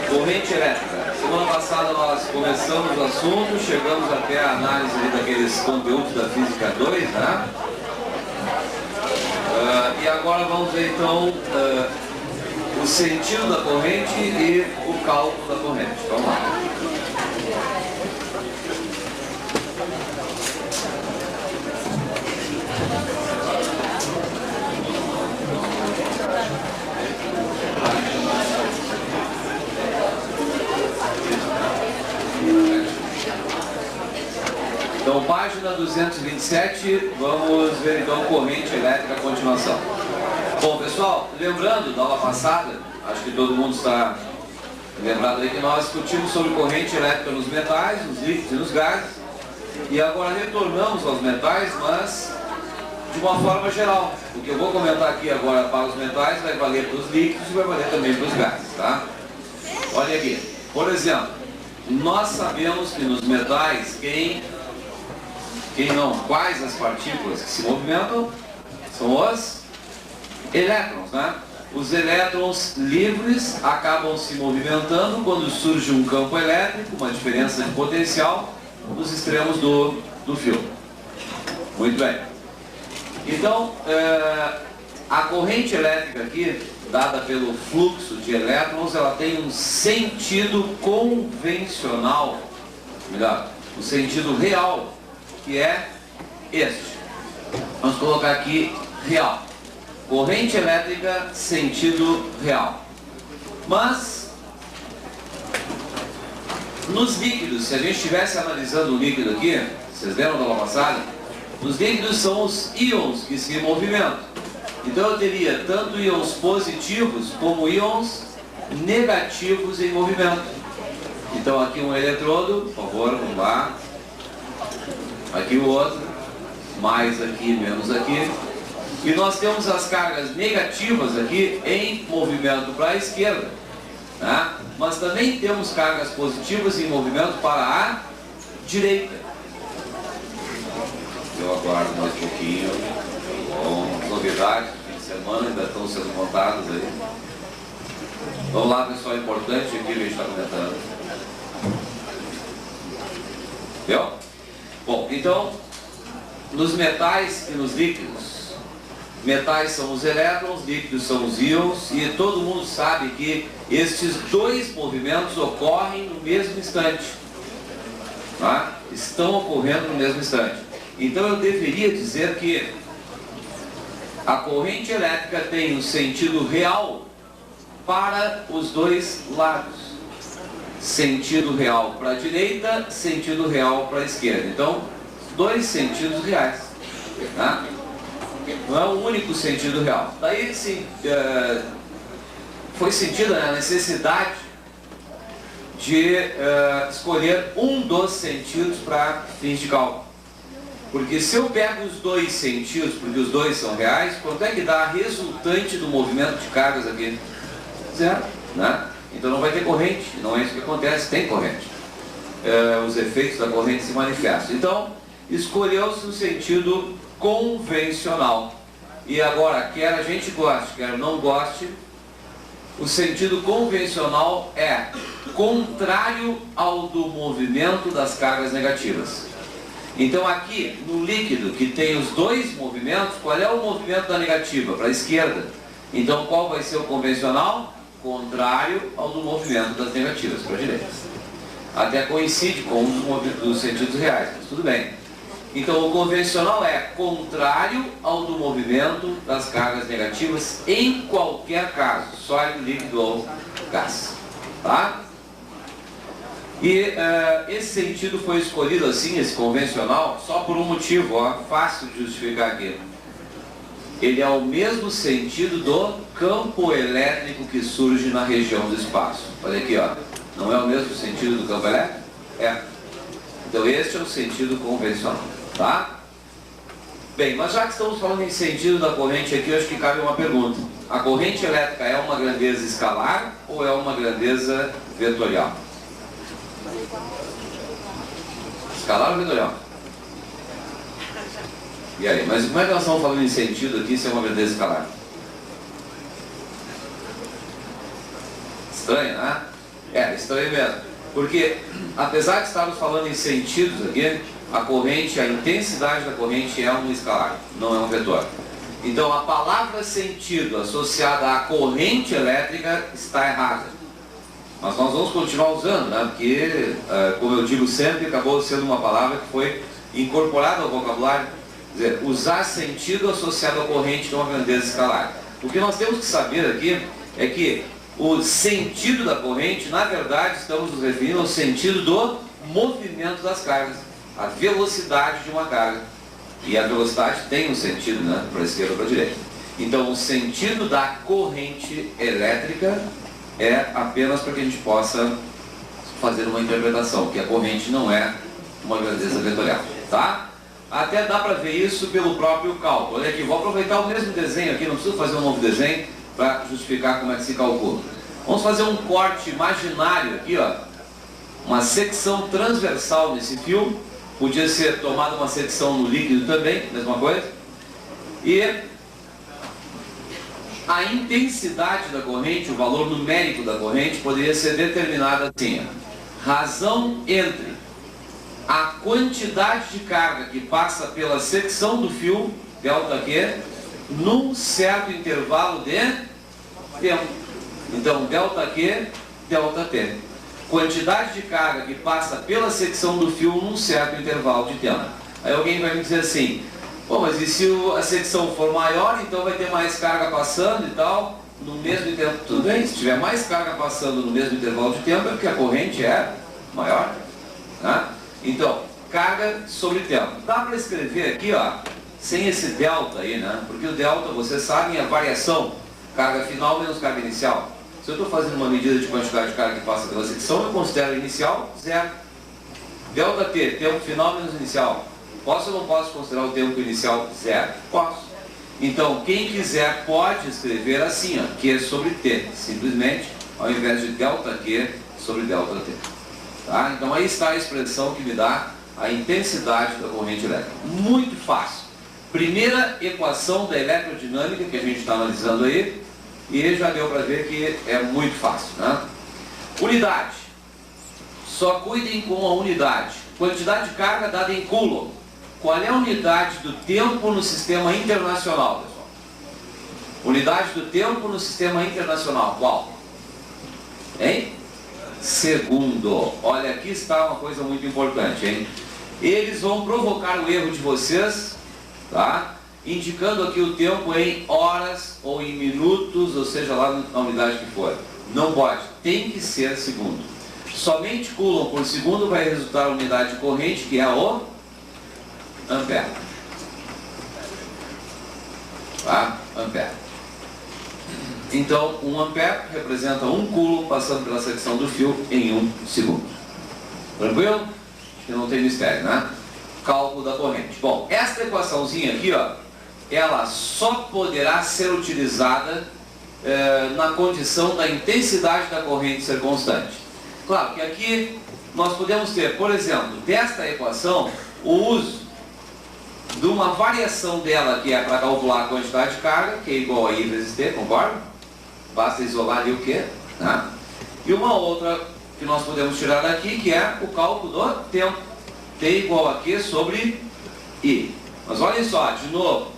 Corrente elétrica. Semana passada nós começamos o assunto, chegamos até a análise daqueles conteúdos da Física 2, né? E agora vamos ver então o sentido da corrente e o cálculo da corrente. Vamos lá. Então, página 227, vamos ver então corrente elétrica a continuação. Bom, pessoal, lembrando da aula passada, acho que todo mundo está lembrado aí que nós discutimos sobre corrente elétrica nos metais, nos líquidos e nos gases, e agora retornamos aos metais, mas de uma forma geral. O que eu vou comentar aqui agora para os metais vai valer para os líquidos e vai valer também para os gases, tá? Olha aqui, por exemplo, nós sabemos que nos metais, quais as partículas que se movimentam? São os elétrons, né? Os elétrons livres acabam se movimentando quando surge um campo elétrico, uma diferença de potencial nos extremos do fio. Muito bem. Então, a corrente elétrica aqui, dada pelo fluxo de elétrons, ela tem um sentido convencional, melhor, o sentido real, que é este. Vamos colocar aqui real. Corrente elétrica, sentido real. Mas, nos líquidos, se a gente estivesse analisando o líquido aqui, vocês lembram da aula passada? Os líquidos são os íons que se movimentam. Então eu teria tanto íons positivos como íons negativos em movimento. Então aqui um eletrodo, por favor, vamos lá. Aqui o outro, mais aqui, menos aqui. E nós temos as cargas negativas aqui em movimento para a esquerda, né? Mas também temos cargas positivas em movimento para a direita. Eu aguardo mais um pouquinho. Bom, novidades do fim de semana ainda estão sendo montadas aí. Vamos lá, pessoal, importante aqui que a gente está comentando. Viu? Bom, então, nos metais e nos líquidos, metais são os elétrons, líquidos são os íons, e todo mundo sabe que estes dois movimentos ocorrem no mesmo instante, tá? Estão ocorrendo no mesmo instante. Então eu deveria dizer que a corrente elétrica tem um sentido real para os dois lados. Sentido real para a direita, sentido real para a esquerda. Então, dois sentidos reais, tá? Não é o único sentido real. Daí, sim, foi sentida a necessidade de escolher um dos sentidos para fins de cálculo. Porque se eu pego os dois sentidos, porque os dois são reais, quanto é que dá a resultante do movimento de cargas aqui? Zero, né? Então não vai ter corrente, não é isso que acontece, tem corrente. Os efeitos da corrente se manifestam. Então, escolheu-se o sentido convencional. E agora, quer a gente goste, quer não goste, o sentido convencional é contrário ao do movimento das cargas negativas. Então aqui, no líquido, que tem os dois movimentos, qual é o movimento da negativa? Para a esquerda. Então qual vai ser o convencional? Contrário ao do movimento das negativas, para a direita. Até coincide com um dos sentidos reais, mas tudo bem. Então o convencional é contrário ao do movimento das cargas negativas em qualquer caso, sólido, líquido ou gás. Tá? E esse sentido foi escolhido assim, esse convencional, só por um motivo, ó, fácil de justificar aqui. Ele é o mesmo sentido do campo elétrico que surge na região do espaço. Olha aqui, ó. Não é o mesmo sentido do campo elétrico? É. Então este é o sentido convencional, tá? Bem, mas já que estamos falando em sentido da corrente aqui, eu acho que cabe uma pergunta. A corrente elétrica é uma grandeza escalar ou é uma grandeza vetorial? Escalar ou vetorial? E aí, mas como é que nós estamos falando em sentido aqui se é uma grandeza escalar? Estranho, né? Estranho mesmo. Porque, apesar de estarmos falando em sentidos aqui, a corrente, a intensidade da corrente é um escalar, não é um vetor. Então, a palavra sentido associada à corrente elétrica está errada. Mas nós vamos continuar usando, né? Porque, como eu digo sempre, acabou sendo uma palavra que foi incorporada ao vocabulário. Quer dizer, usar sentido associado à corrente, que é uma grandeza escalar. O que nós temos que saber aqui é que o sentido da corrente, na verdade, estamos nos referindo ao sentido do movimento das cargas, a velocidade de uma carga. E a velocidade tem um sentido, né, para a esquerda ou para a direita. Então, o sentido da corrente elétrica é apenas para que a gente possa fazer uma interpretação, que a corrente não é uma grandeza vetorial, tá? Até dá para ver isso pelo próprio cálculo. Olha aqui, vou aproveitar o mesmo desenho aqui, não preciso fazer um novo desenho para justificar como é que se calcula. Vamos fazer um corte imaginário aqui, ó. Uma secção transversal nesse fio. Podia ser tomada uma secção no líquido também, mesma coisa. E a intensidade da corrente, o valor numérico da corrente, poderia ser determinada assim, ó. Razão entre a quantidade de carga que passa pela secção do fio, ΔQ, num certo intervalo de tempo. Então, ΔQ, ΔT. Quantidade de carga que passa pela secção do fio num certo intervalo de tempo. Aí alguém vai me dizer assim, pô, mas e se a secção for maior, então vai ter mais carga passando e tal, no mesmo tempo? Tudo bem, se tiver mais carga passando no mesmo intervalo de tempo, é porque a corrente é maior, né? Então, carga sobre tempo. Dá para escrever aqui, ó, sem esse delta aí, né? Porque o delta, vocês sabem, é a variação, carga final menos carga inicial. Se eu estou fazendo uma medida de quantidade de carga que passa pela secção, eu considero inicial zero. ΔT, tempo final menos inicial. Posso ou não posso considerar o tempo inicial zero? Posso. Então, quem quiser pode escrever assim, ó, Q sobre T, simplesmente, ao invés de ΔQ sobre ΔT. Tá? Então, aí está a expressão que me dá a intensidade da corrente elétrica. Muito fácil. Primeira equação da eletrodinâmica que a gente está analisando aí, e já deu para ver que é muito fácil, né? Unidade. Só cuidem com a unidade. Quantidade de carga dada em Coulomb. Qual é a unidade do tempo no sistema internacional, pessoal? Unidade do tempo no sistema internacional, qual? Hein? Segundo. Olha, aqui está uma coisa muito importante, hein? Eles vão provocar o erro de vocês, tá? Indicando aqui o tempo em horas ou em minutos, ou seja lá na unidade que for. Não pode, tem que ser segundo. Somente Coulomb por segundo vai resultar a unidade de corrente, que é o ampere. Tá? Ampere. Então, 1 ampere representa 1 Coulomb passando pela secção do fio em 1 segundo. Tranquilo? Acho que não tem mistério, né? Cálculo da corrente. Bom, esta equaçãozinha aqui, ó, ela só poderá ser utilizada na condição da intensidade da corrente ser constante. Claro que aqui nós podemos ter, por exemplo, desta equação, o uso de uma variação dela que é para calcular a quantidade de carga, que é igual a I vezes T, concorda? Basta isolar ali o Q, né? E uma outra que nós podemos tirar daqui, que é o cálculo do tempo. T igual a Q sobre I. Mas olhem só, de novo,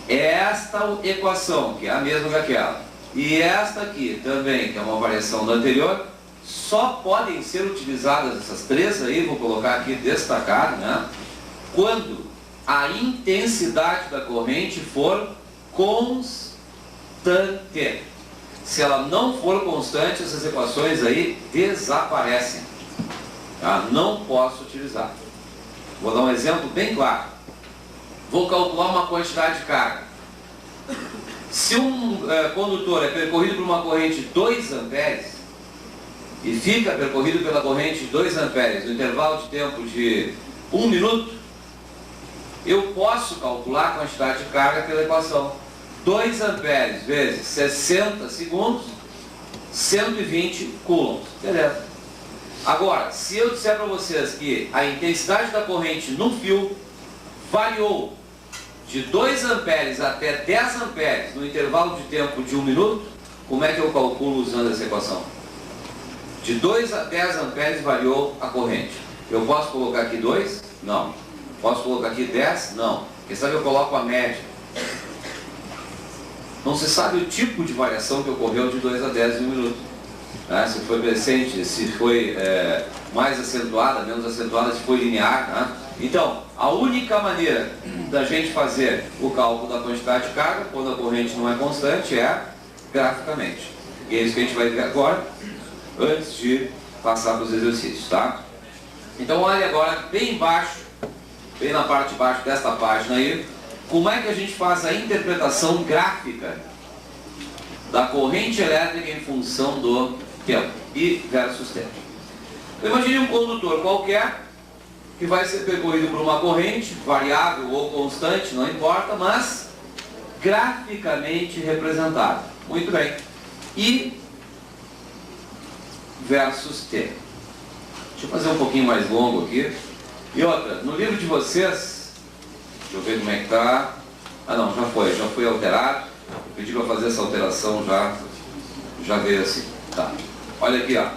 esta equação, que é a mesma que aquela, e esta aqui também, que é uma variação da anterior, só podem ser utilizadas essas três aí, vou colocar aqui destacado, né? Quando a intensidade da corrente for constante. Se ela não for constante, essas equações aí desaparecem. Tá? Não posso utilizar. Vou dar um exemplo bem claro. Vou calcular uma quantidade de carga. Se um condutor é percorrido por uma corrente de 2 amperes e fica percorrido pela corrente de 2 amperes no intervalo de tempo de 1 minuto, eu posso calcular a quantidade de carga pela equação. 2 amperes vezes 60 segundos, 120 coulombs. Beleza. Agora, se eu disser para vocês que a intensidade da corrente no fio variou de 2 amperes até 10 amperes no intervalo de tempo de 1 minuto, como é que eu calculo usando essa equação? De 2 a 10 amperes variou a corrente. Eu posso colocar aqui 2? Não. Posso colocar aqui 10? Não. Quem sabe eu coloco a média. Não se sabe o tipo de variação que ocorreu de 2 a 10 em um minuto. Se foi crescente, se foi mais acentuada, menos acentuada, se foi linear. Então, a única maneira da gente fazer o cálculo da quantidade de carga, quando a corrente não é constante, é graficamente. E é isso que a gente vai ver agora, antes de passar para os exercícios, tá? Então, olha agora, bem embaixo, bem na parte de baixo desta página aí, como é que a gente faz a interpretação gráfica da corrente elétrica em função do tempo, I versus tempo. Imagine um condutor qualquer que vai ser percorrido por uma corrente, variável ou constante, não importa, mas graficamente representada. Muito bem. I versus T. Deixa eu fazer um pouquinho mais longo aqui. E outra, no livro de vocês, deixa eu ver como é que está. Ah não, já foi alterado. Eu pedi para fazer essa alteração, já veio assim. Tá. Olha aqui, ó.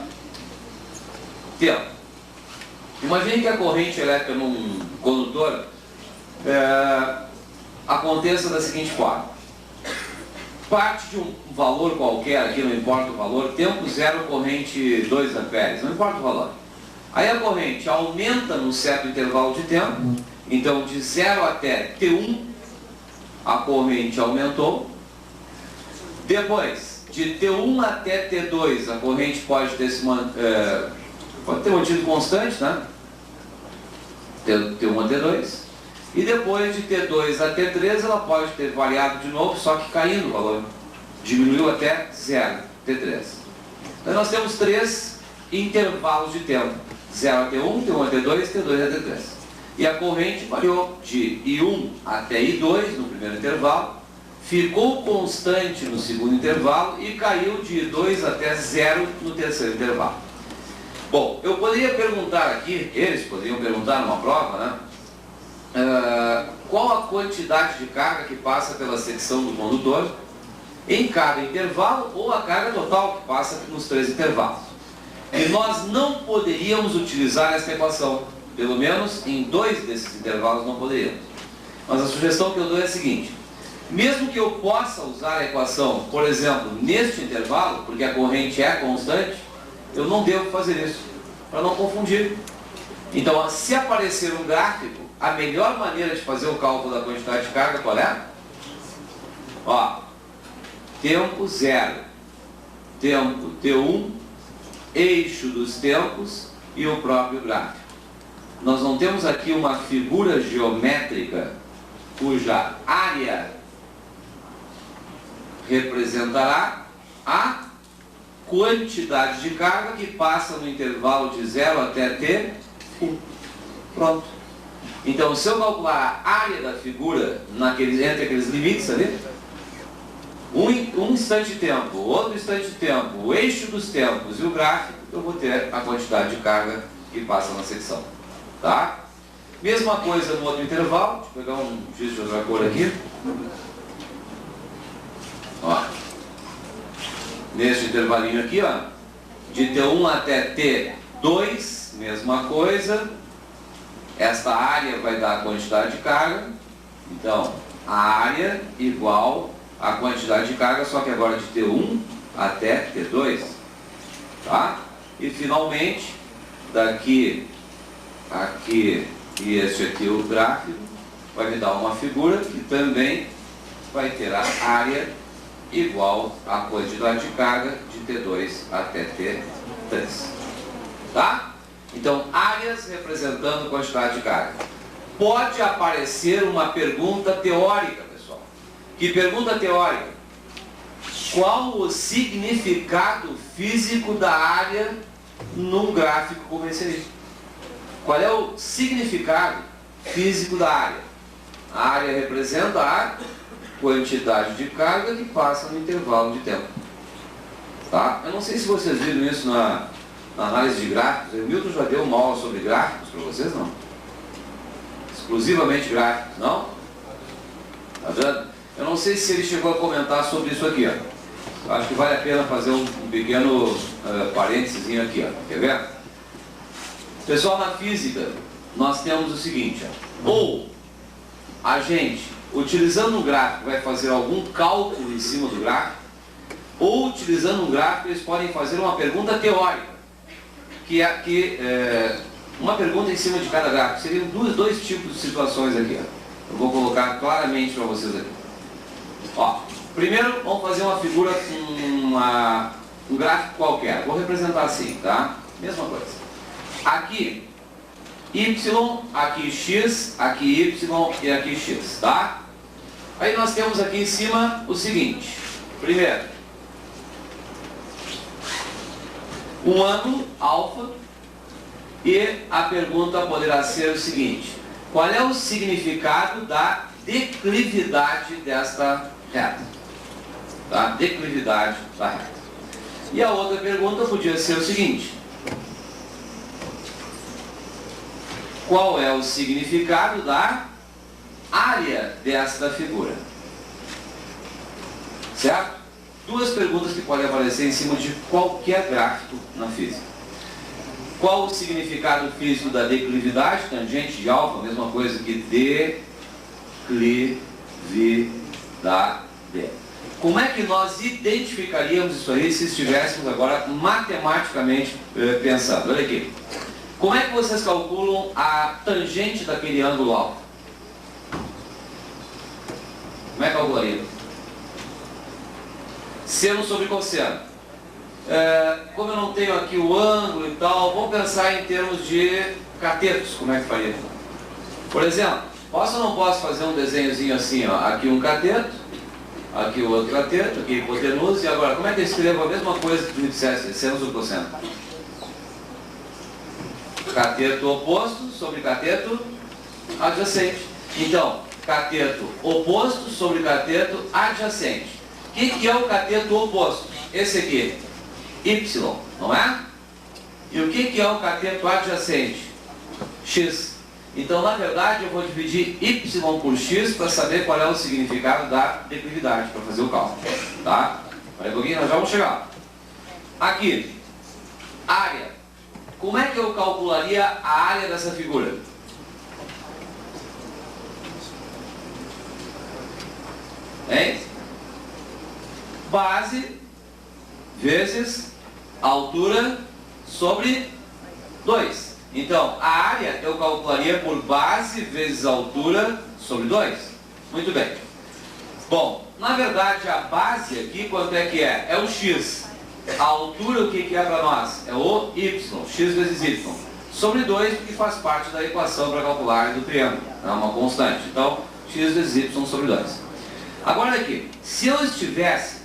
Tempo. Imagine que a corrente elétrica num condutor aconteça da seguinte forma. Parte de um valor qualquer, aqui não importa o valor, tempo zero, corrente 2 amperes, não importa o valor. Aí a corrente aumenta num certo intervalo de tempo, então de 0 até T1, a corrente aumentou. Depois, de T1 até T2, a corrente pode ter mantido constante, né? T1 a T2. E depois de T2 a T3, ela pode ter variado de novo, só que caindo o valor. Diminuiu até 0, T3. Então nós temos 3 intervalos de tempo. 0 a T1, T1 a T2, T2 a T3. E a corrente variou de I1 até I2 no primeiro intervalo, ficou constante no segundo intervalo e caiu de I2 até 0 no terceiro intervalo. Bom, eu poderia perguntar aqui, eles poderiam perguntar numa prova, né? Qual a quantidade de carga que passa pela secção do condutor em cada intervalo ou a carga total que passa nos 3 intervalos. E nós não poderíamos utilizar essa equação, pelo menos em 2 desses intervalos não poderíamos. Mas a sugestão que eu dou é a seguinte: mesmo que eu possa usar a equação, por exemplo, neste intervalo, porque a corrente é constante, eu não devo fazer isso, para não confundir. Então, se aparecer um gráfico, a melhor maneira de fazer o cálculo da quantidade de carga, qual é? Ó, tempo 0, tempo T1, eixo dos tempos e o próprio gráfico. Nós não temos aqui uma figura geométrica cuja área representará a quantidade de carga que passa no intervalo de 0 até T1. Pronto. Então, se eu calcular a área da figura entre aqueles limites ali, um instante de tempo, outro instante de tempo, o eixo dos tempos e o gráfico, eu vou ter a quantidade de carga que passa na secção. Tá? Mesma coisa no outro intervalo. Deixa eu pegar um giz de outra cor aqui. Ó. Neste intervalinho aqui, ó, de T1 até T2, mesma coisa. Esta área vai dar a quantidade de carga. Então, a área igual a quantidade de carga, só que agora de T1 até T2. Tá? E finalmente, daqui, aqui e este aqui o gráfico, vai me dar uma figura que também vai ter a área igual à quantidade de carga de T2 até T3. Tá? Então, áreas representando quantidade de carga. Pode aparecer uma pergunta teórica, pessoal. Que pergunta teórica? Qual o significado físico da área num gráfico como esse aí? Qual é o significado físico da área? A área representa a quantidade de carga que passa no intervalo de tempo. Tá? Eu não sei se vocês viram isso na análise de gráficos. O Milton já deu uma aula sobre gráficos para vocês, não? Exclusivamente gráficos, não? Tá vendo? Eu não sei se ele chegou a comentar sobre isso aqui, ó. Acho que vale a pena fazer um pequeno parênteses aqui, ó. Quer ver? Pessoal, na física, nós temos o seguinte, ó. Ou a gente, utilizando um gráfico, vai fazer algum cálculo em cima do gráfico, ou utilizando um gráfico, eles podem fazer uma pergunta teórica, que é uma pergunta em cima de cada gráfico. Seriam dois tipos de situações aqui, ó. Eu vou colocar claramente para vocês aqui. Ó, primeiro, vamos fazer uma figura com um gráfico qualquer. Vou representar assim, tá? Mesma coisa. Aqui, Y, aqui X, aqui Y e aqui X, tá? Aí nós temos aqui em cima o seguinte. Primeiro, um ângulo, alfa, e a pergunta poderá ser o seguinte: qual é o significado da declividade desta reta? Tá? Declividade da reta. E a outra pergunta podia ser o seguinte: qual é o significado da área desta figura? Certo? Duas perguntas que podem aparecer em cima de qualquer gráfico na física. Qual o significado físico da declividade? Tangente de alfa, mesma coisa que declividade. Como é que nós identificaríamos isso aí se estivéssemos agora matematicamente pensando? Olha aqui. Como é que vocês calculam a tangente daquele ângulo alfa? Como é que calcularia? Seno sobre cosseno. Como eu não tenho aqui o ângulo e tal, vamos pensar em termos de catetos. Como é que faria? Por exemplo, posso ou não posso fazer um desenhozinho assim, ó? Aqui um cateto, aqui o outro cateto, aqui hipotenusa, e agora, como é que eu escrevo a mesma coisa que tu me dissesse, seno sobre cosseno? Cateto oposto sobre cateto adjacente. Então, cateto oposto sobre cateto adjacente. O que é o cateto oposto? Esse aqui, Y, não é? E o que é o cateto adjacente? X. Então, na verdade, eu vou dividir Y por X para saber qual é o significado da declividade, para fazer o cálculo. Tá? Olha um pouquinho, nós já vamos chegar. Aqui, área. Como é que eu calcularia a área dessa figura? Hein? Base vezes altura sobre 2. Então, a área eu calcularia por base vezes altura sobre 2. Muito bem. Bom, na verdade, a base aqui, quanto é que é? É o X. A altura, o que é para nós? É o Y, X vezes Y. Sobre 2, que faz parte da equação para calcular a área do triângulo. É uma constante. Então, X vezes Y sobre 2. Agora aqui, se eu estivesse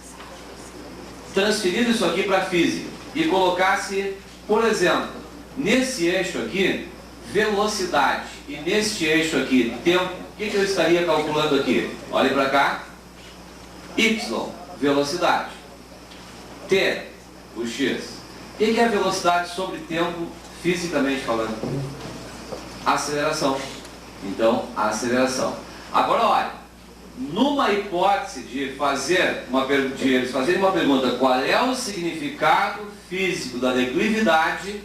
transferindo isso aqui para a física e colocasse, por exemplo, nesse eixo aqui, velocidade, e neste eixo aqui, tempo, o que eu estaria calculando aqui? Olhe para cá. Y, velocidade. T, o X. O que é velocidade sobre tempo, fisicamente falando? Aceleração. Então, aceleração. Agora, olha, numa hipótese de eles fazerem uma pergunta, qual é o significado físico da declividade,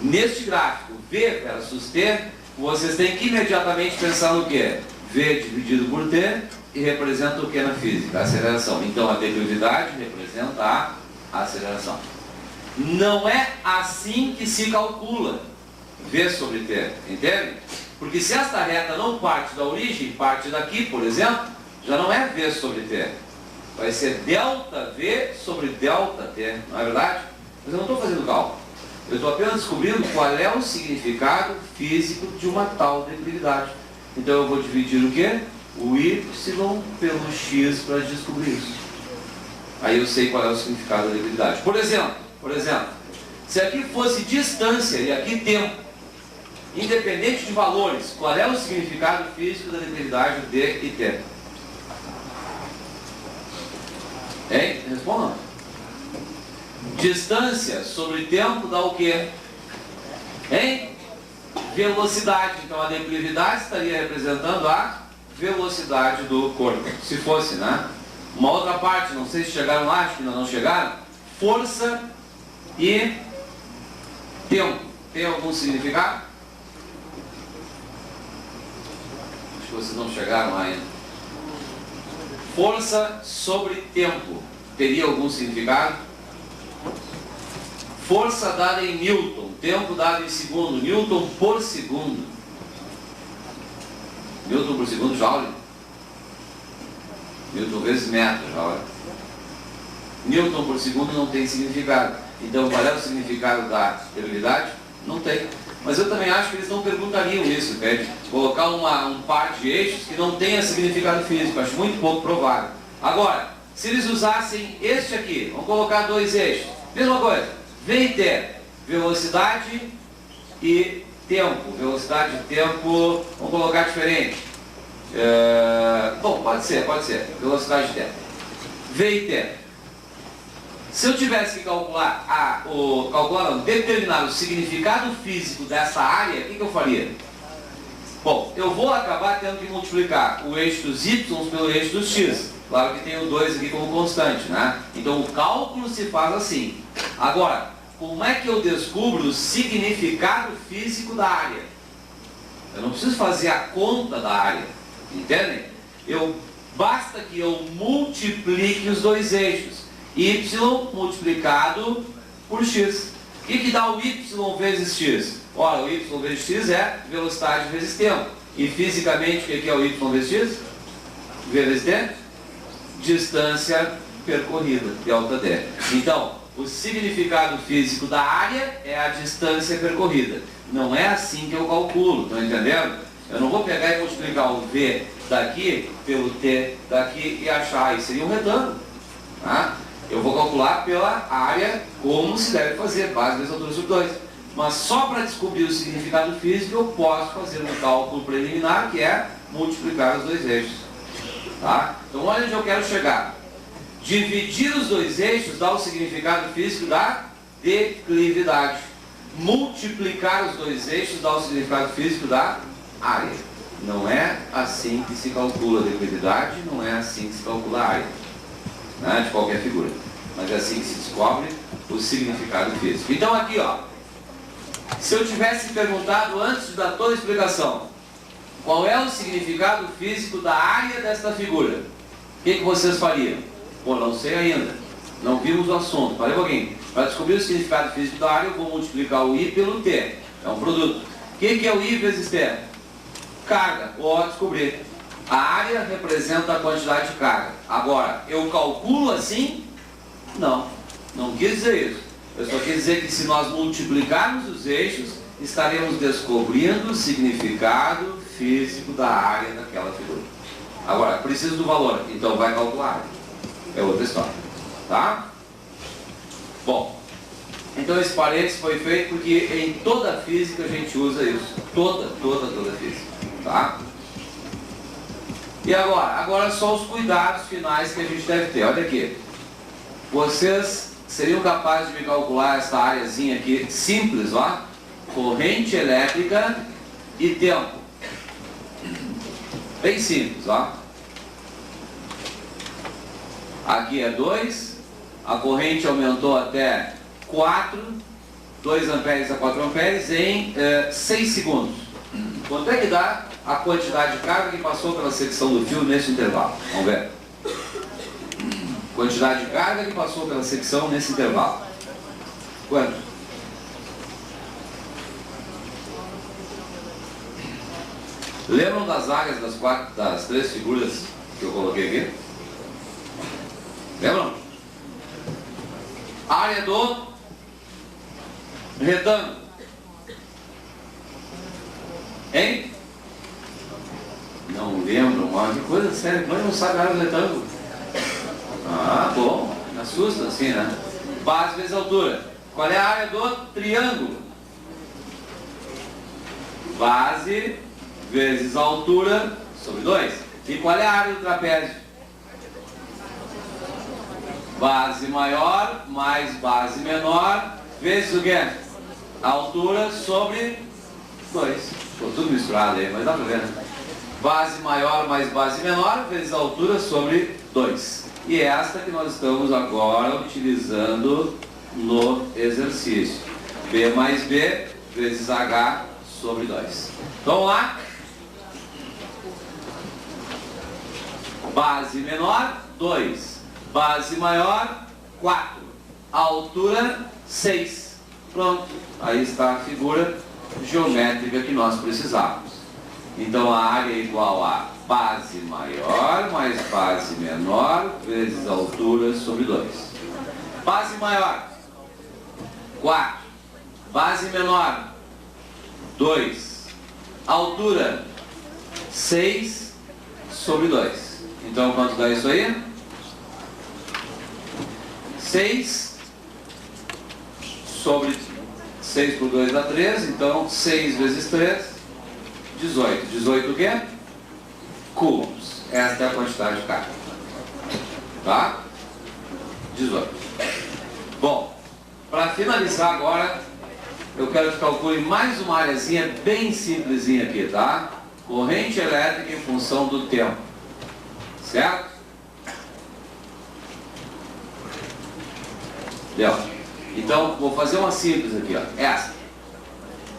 neste gráfico, V versus T, vocês têm que imediatamente pensar no quê? V dividido por T, e representa o que na física? A aceleração. Então a declividade representa a aceleração. Não é assim que se calcula V sobre T, entende? Porque se esta reta não parte da origem, parte daqui, por exemplo, já não é V sobre T. Vai ser delta V sobre delta T, não é verdade? Mas eu não estou fazendo cálculo. Eu estou apenas descobrindo qual é o significado físico de uma tal declividade. Então eu vou dividir o quê? O Y pelo X para descobrir isso. Aí eu sei qual é o significado da declividade. Por exemplo, se aqui fosse distância e aqui tempo, independente de valores, qual é o significado físico da declividade D e T? Hein? Respondam. Distância sobre tempo dá o quê? Hein? Velocidade. Então a declividade estaria representando a velocidade do corpo. Se fosse, né? Uma outra parte, não sei se chegaram lá, acho que ainda não chegaram. Força e tempo. Tem algum significado? Acho que vocês não chegaram lá ainda. Força sobre tempo. Teria algum significado? Força dada em Newton. Tempo dado em segundo. Newton por segundo. Newton por segundo, joule. Newton vezes metro, joule. Newton por segundo não tem significado. Então, qual é o significado da estabilidade? Não tem. Mas eu também acho que eles não perguntariam isso, Pedro. Colocar um par de eixos que não tenha significado físico. Acho muito pouco provável. Agora, se eles usassem este aqui, vamos colocar dois eixos. Mesma coisa. V e T. Velocidade e tempo. Velocidade e tempo, vamos colocar diferente. Bom, pode ser. Velocidade e tempo. V e T. Se eu tivesse que determinar o significado físico dessa área, o que eu faria? Bom, eu vou acabar tendo que multiplicar o eixo dos y pelo eixo dos x. Claro que tem o 2 aqui como constante, né? Então o cálculo se faz assim. Agora, como é que eu descubro o significado físico da área? Eu não preciso fazer a conta da área, entendem? Basta que eu multiplique os dois eixos. Y multiplicado por x. O que dá o y vezes x? Ora, o y vezes x é velocidade vezes tempo. E fisicamente, o que é o y vezes x? V vezes t? Distância percorrida, ΔD. Então, o significado físico da área é a distância percorrida. Não é assim que eu calculo, estão entendendo? Eu não vou pegar e multiplicar o V daqui pelo T daqui e achar, isso seria um retângulo. Tá? Eu vou calcular pela área como se deve fazer, base vezes altura sobre 2. Mas só para descobrir o significado físico eu posso fazer um cálculo preliminar, que é multiplicar os dois eixos. Tá? Então olha onde eu quero chegar. Dividir os dois eixos dá o significado físico da declividade. Multiplicar os dois eixos dá o significado físico da área. Não é assim que se calcula a declividade, não é assim que se calcula a área, né, de qualquer figura. Mas é assim que se descobre o significado físico. Então aqui, ó, se eu tivesse perguntado antes de dar toda a explicação, qual é o significado físico da área desta figura, o que vocês fariam? Pô, não sei ainda, não vimos o assunto. Parei um pouquinho. Para descobrir o significado físico da área, eu vou multiplicar o I pelo T, é um produto. O que é o I vezes T? Carga, vou descobrir. A área representa a quantidade de carga. Agora, eu calculo assim? Não, não quis dizer isso. Eu só quis dizer que se nós multiplicarmos os eixos, estaremos descobrindo o significado físico da área daquela figura. Agora, preciso do valor, então vai calcular. É outra história. Tá? Bom, então esse parênteses foi feito porque em toda a física a gente usa isso. Toda física. Tá? E agora só os cuidados finais que a gente deve ter. Olha aqui. Vocês seriam capazes de me calcular essa áreazinha aqui simples, ó? Corrente elétrica e tempo. Bem simples, ó. Aqui é 2, a corrente aumentou até 4, 2 amperes a 4 amperes em 6 segundos. Quanto é que dá a quantidade de carga que passou pela secção do fio nesse intervalo? Vamos ver. Quantidade de carga que passou pela secção nesse intervalo. Quanto? Lembram das áreas das 3 figuras que eu coloquei aqui? Lembram? Área do retângulo. Hein? Não lembram? Que coisa séria. Como não sabe a área do retângulo? Ah, bom. Me assusta assim, né? Base vezes altura. Qual é a área do triângulo? Base vezes altura sobre 2. E qual é a área do trapézio? Base maior mais base menor vezes o quê? Altura sobre 2. Ficou tudo misturado aí, mas dá pra ver, né? Base maior mais base menor vezes altura sobre 2. e esta que nós estamos agora utilizando no exercício. B mais B vezes H sobre 2. Então vamos lá. Base menor, 2. Base maior, 4. Altura, 6. Pronto. Aí está a figura geométrica que nós precisávamos. Então a área é igual a base maior mais base menor vezes altura sobre 2. Base maior, 4. Base menor, 2. Altura, 6 sobre 2. Então quanto dá isso aí? 6 sobre 6 por 2 dá 3, então 6 vezes 3, 18. 18 o quê? Coulombs. Esta é a quantidade de carga. Tá? 18. Bom, para finalizar agora, eu quero que calcule mais uma areazinha bem simplesinha aqui, tá? Corrente elétrica em função do tempo. Certo? Deu. Então, vou fazer uma simples aqui, ó. Essa.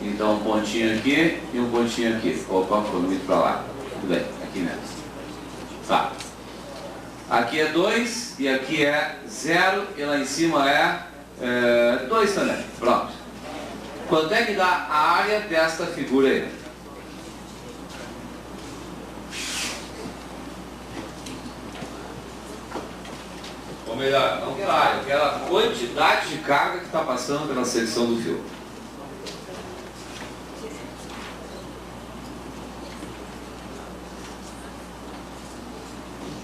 Então, um pontinho aqui e um pontinho aqui. Opa, foi muito para lá. Tudo bem, aqui mesmo. Tá. Aqui é 2 e aqui é 0 e lá em cima é 2 também. Pronto. Quanto é que dá a área desta figura aí? Ou melhor, não quero a área, eu quero a quantidade de carga que está passando pela secção do fio.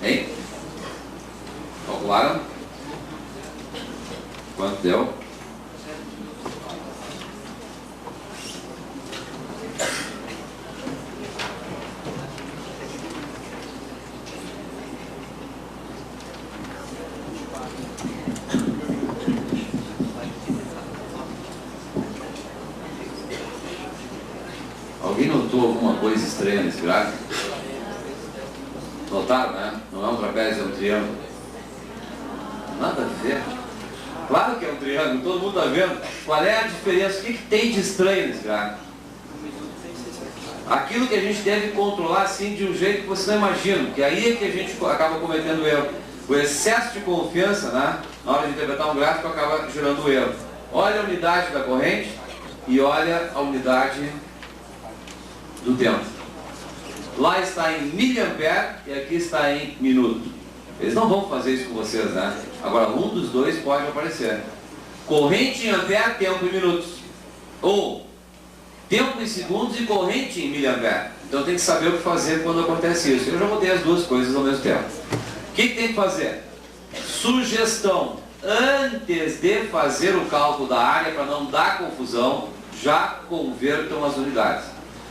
Hein? Calcularam? Quanto deu? Alguém notou alguma coisa estranha nesse gráfico? Notaram, né? Não é um trapézio, é um triângulo. Nada a ver. Claro que é um triângulo, todo mundo está vendo. Qual é a diferença? O que tem de estranho nesse gráfico? Aquilo que a gente deve controlar assim de um jeito que você não imagina, que aí é que a gente acaba cometendo erro. O excesso de confiança, né? Na hora de interpretar um gráfico acaba gerando erro. Olha a unidade da corrente e olha a unidade do tempo. Lá está em miliampere e aqui está em minuto. Eles não vão fazer isso com vocês, né? Agora, um dos dois pode aparecer. Corrente em ampere, tempo em minutos. Ou tempo em segundos e corrente em miliampere. Então tem que saber o que fazer quando acontece isso. Eu já botei as duas coisas ao mesmo tempo. O que tem que fazer? Sugestão. Antes de fazer o cálculo da área, para não dar confusão, já convertam as unidades.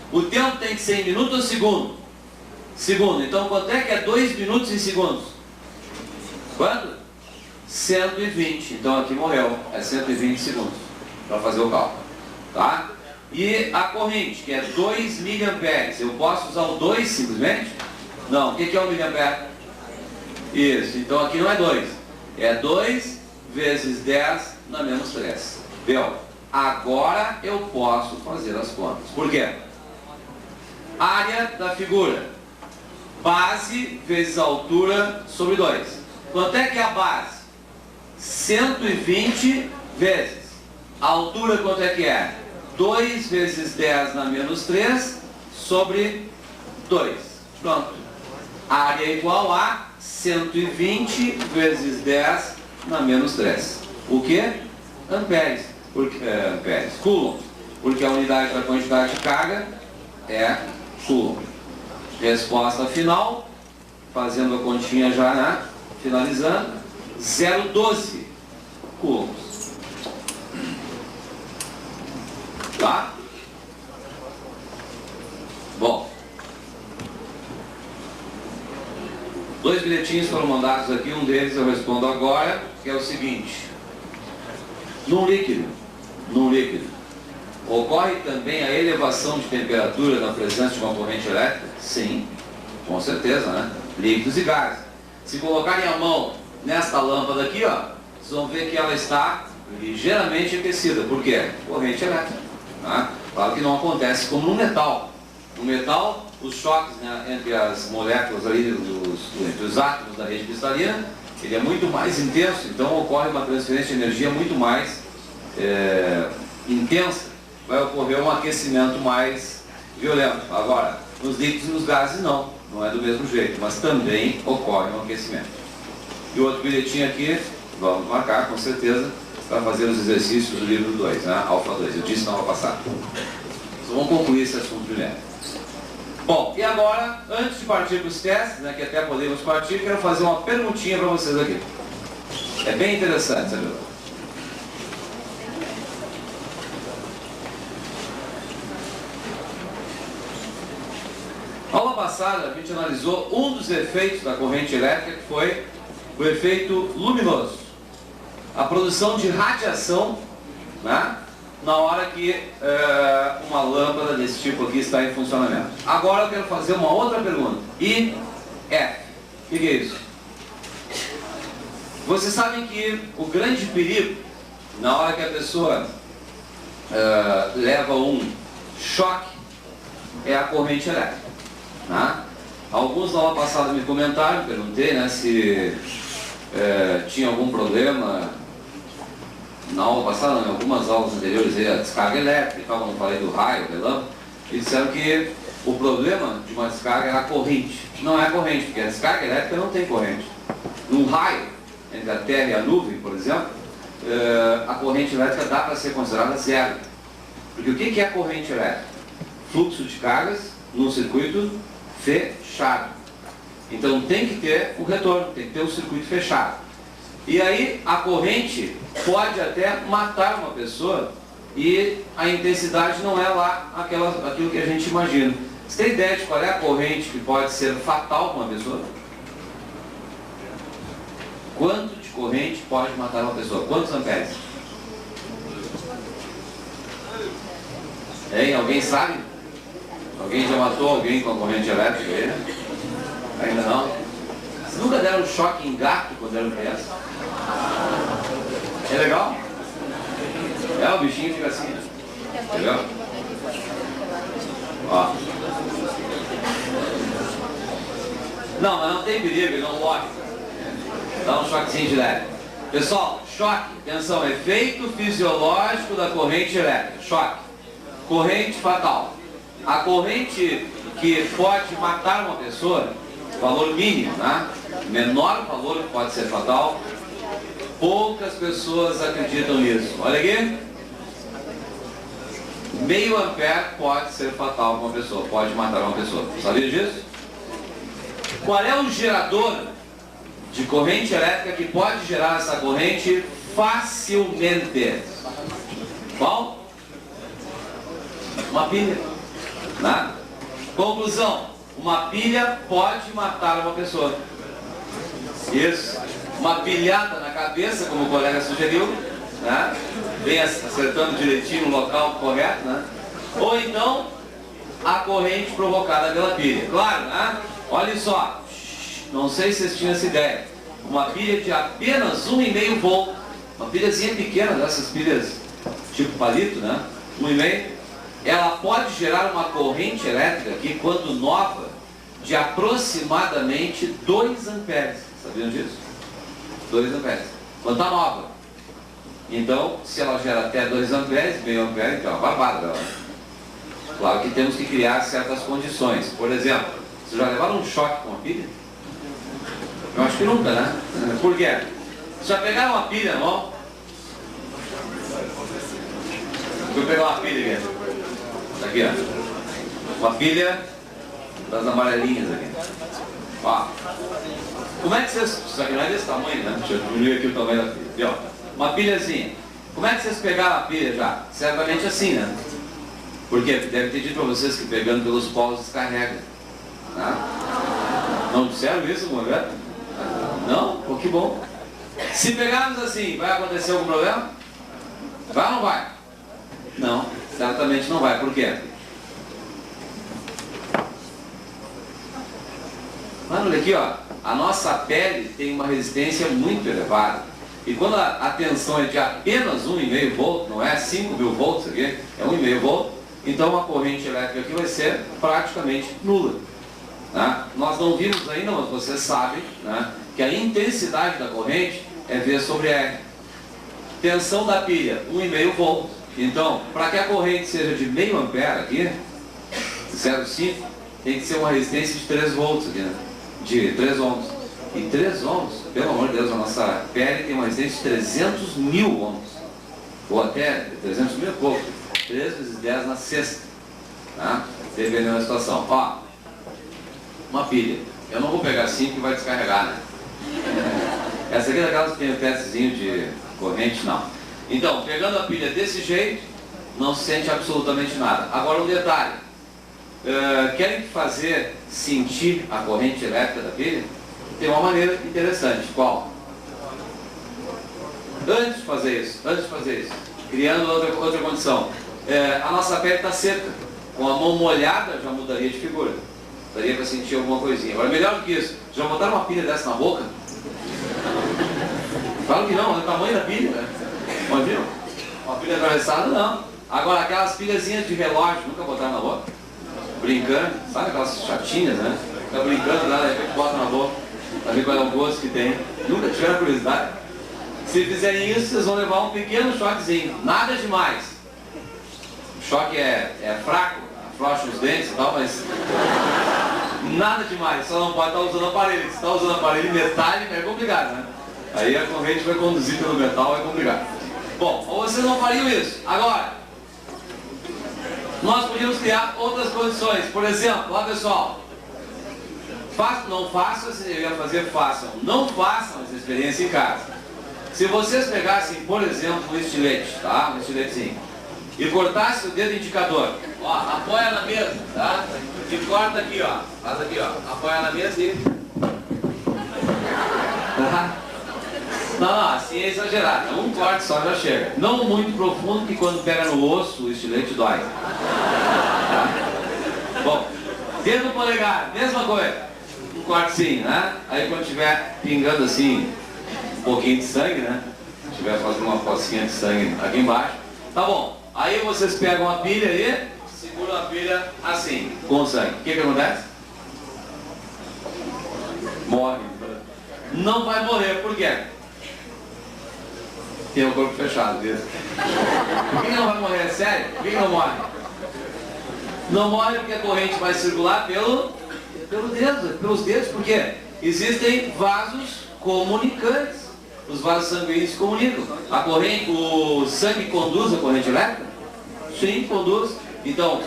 O tempo tem que ser em minuto ou segundo? Segundo. Então quanto é que é 2 minutos em segundos? Quanto? 120. Então aqui morreu. É 120 segundos para fazer o cálculo. Tá? E a corrente, que é 2 miliamperes. Eu posso usar o 2 simplesmente? Não. O que é o miliampere? Isso. Então aqui não é 2. É 2 vezes 10 na menos 3. Viu? Agora eu posso fazer as contas. Por quê? Área da figura. Base vezes altura sobre 2. Quanto é que é a base? 120 vezes. A altura quanto é que é? 2 vezes 10 na menos 3 sobre 2. Pronto. A área é igual a 120 vezes 10 na menos 3. O que? Amperes. Amperes. Coulomb. Porque a unidade da quantidade de carga é Coulomb. Resposta final, fazendo a continha já, né? Finalizando, 0,12 coulombs. Tá? Bom. 2 bilhetinhos foram mandados aqui, um deles eu respondo agora, que é o seguinte. Num líquido, ocorre também a elevação de temperatura na presença de uma corrente elétrica? Sim, com certeza, né? Líquidos e gases. Se colocarem a mão nesta lâmpada aqui, ó, vocês vão ver que ela está ligeiramente aquecida. Por quê? Corrente elétrica. Tá? Claro que não acontece como no metal. No metal, os choques, né, entre as moléculas ali, entre os átomos da rede cristalina, ele é muito mais intenso, então ocorre uma transferência de energia muito mais intensa. Vai ocorrer um aquecimento mais violento. Agora, nos líquidos e nos gases não é do mesmo jeito, mas também ocorre um aquecimento. E o outro bilhetinho aqui, vamos marcar com certeza, para fazer os exercícios do livro 2, né? Alfa 2, eu disse na aula passada. Então vamos concluir esse assunto primeiro. Bom, e agora, antes de partir para os testes, né, que até podemos partir, quero fazer uma perguntinha para vocês aqui. É bem interessante, sabe? Na aula passada, a gente analisou um dos efeitos da corrente elétrica, que foi o efeito luminoso. A produção de radiação, né, na hora que uma lâmpada desse tipo aqui está em funcionamento. Agora eu quero fazer uma outra pergunta. E F. O que é isso? Vocês sabem que o grande perigo, na hora que a pessoa leva um choque, é a corrente elétrica. Né? Alguns na aula passada me comentaram, perguntei, né, se tinha algum problema na aula passada, em algumas aulas anteriores, a descarga elétrica, quando eu falei do raio, relâmpago, e disseram que o problema de uma descarga era a corrente. Não é a corrente, porque a descarga elétrica não tem corrente. Num raio, entre a Terra e a nuvem, por exemplo, a corrente elétrica dá para ser considerada zero. Porque o que é a corrente elétrica? Fluxo de cargas num circuito fechado. Então tem que ter um retorno, tem que ter um circuito fechado. E aí a corrente pode até matar uma pessoa e a intensidade não é lá aquilo que a gente imagina. Você tem ideia de qual é a corrente que pode ser fatal para uma pessoa? Quanto de corrente pode matar uma pessoa? Quantos amperes? Hein? Alguém sabe? Alguém já matou alguém com a corrente elétrica aí? Ainda não? Vocês nunca deram um choque em gato quando eram criança? É legal? O bichinho fica assim, né? Entendeu? Ó. Não, mas não tem perigo, ele não morre. Dá um choquezinho de leve. Pessoal, choque, atenção, efeito fisiológico da corrente elétrica. Choque. Corrente fatal. A corrente que pode matar uma pessoa, valor mínimo, né? Menor valor que pode ser fatal, poucas pessoas acreditam nisso. Olha aqui. Meio ampere pode ser fatal para uma pessoa, pode matar uma pessoa. Sabia disso? Qual é o gerador de corrente elétrica que pode gerar essa corrente facilmente? Qual? Uma pilha. Né? Conclusão, uma pilha pode matar uma pessoa. Isso. Uma pilhada na cabeça, como o colega sugeriu, né? Bem acertando direitinho no local correto, né? Ou então a corrente provocada pela pilha. Claro, né? Olha só, não sei se vocês tinham essa ideia. Uma pilha de apenas 1,5 volt, uma pilhazinha pequena, dessas pilhas tipo palito, né? 1,5, ela pode gerar uma corrente elétrica que, quando nova, de aproximadamente 2 amperes. Sabiam disso? 2 amperes. Quando está nova. Então, se ela gera até 2 amperes, meio ampere, então é uma barbada. Claro que temos que criar certas condições. Por exemplo, vocês já levaram um choque com uma pilha? Eu acho que nunca, né? Por quê? Vocês já pegaram uma pilha na mão? Vou pegar uma pilha aqui. Aqui, ó. Uma pilha das amarelinhas aqui. Ó. Como é que vocês... Isso aqui não é desse tamanho, né? Deixa eu diminuir aqui o tamanho da pilha. Aqui, ó. Uma pilhazinha. Como é que vocês pegaram a pilha já? Certamente assim, né? Porque deve ter dito para vocês que pegando pelos polos descarrega. Tá? Não disseram isso, moleque? Não? Pô, que bom. Se pegarmos assim, vai acontecer algum problema? Vai ou não vai? Não, certamente não vai. Por quê? Mano, olha aqui, ó. a nossa pele tem uma resistência muito elevada. E quando a tensão é de apenas 1,5 volt, não é 5.000 volts aqui, é 1,5 volt, então a corrente elétrica aqui vai ser praticamente nula. Né? Nós não vimos ainda, mas vocês sabem, né, que a intensidade da corrente é V sobre R. Tensão da pilha, 1,5 volt. Então, para que a corrente seja de meio ampere aqui, 0,5, tem que ser uma resistência de 3 volts aqui, né? De 3 ohms. E 3 ohms, pelo amor de Deus, a nossa pele tem uma resistência de 300.000 ohms. Ou até 300.000 e pouco. 3 vezes 10 na sexta. Tá? Dependendo da situação. Ó, uma pilha. Eu não vou pegar assim que vai descarregar, né? Essa aqui é daquelas que tem um testezinho de corrente, não. Então, pegando a pilha desse jeito, não se sente absolutamente nada. Agora um detalhe. Querem fazer sentir a corrente elétrica da pilha? Tem uma maneira interessante. Qual? Antes de fazer isso, criando outra condição. A nossa pele está seca. Com a mão molhada já mudaria de figura. Daria para sentir alguma coisinha. Agora, melhor do que isso, já botaram uma pilha dessa na boca? Claro que não, olha o tamanho da pilha, né? Mas viu? Uma pilha atravessada, não. Agora, aquelas pilhazinhas de relógio, nunca botaram na boca? Brincando, sabe aquelas chatinhas, né? Fica brincando lá, de repente bota na boca, pra ver qual é o gosto que tem. Nunca tiveram curiosidade? Se fizerem isso, vocês vão levar um pequeno choquezinho, nada demais. O choque é fraco, afrouxa os dentes e tal, mas nada demais, só não pode estar usando aparelho. Se está usando aparelho metálico é complicado, né? Aí a corrente vai conduzir pelo metal, é complicado. Bom, ou vocês não fariam isso. Agora, nós podíamos criar outras condições. Por exemplo, lá pessoal, não façam, se eu ia fazer, façam. Não façam essa experiência em casa. Se vocês pegassem, por exemplo, um estilete, tá? Um estiletezinho, e cortassem o dedo indicador, ó, apoia na mesa, tá? E corta aqui, ó. Faz aqui, ó. Apoia na mesa e... Tá? Não, assim é exagerado. Um corte só já chega. Não muito profundo, que quando pega no osso, o estilete dói. Tá? Bom, dedo polegar, mesma coisa. Um cortezinho, né? Aí quando estiver pingando assim, um pouquinho de sangue, né? Estiver fazendo uma pocinha de sangue aqui embaixo. Tá bom. Aí vocês pegam a pilha e seguram a pilha assim, com o sangue. O que acontece? Morre. Não vai morrer, por quê? Tem o corpo fechado, viu? Por que não vai morrer? É sério? Por que não morre? Não morre porque a corrente vai circular pelos dedos, porque existem vasos comunicantes. Os vasos sanguíneos se comunicam. O sangue conduz a corrente elétrica? Sim, conduz. Então,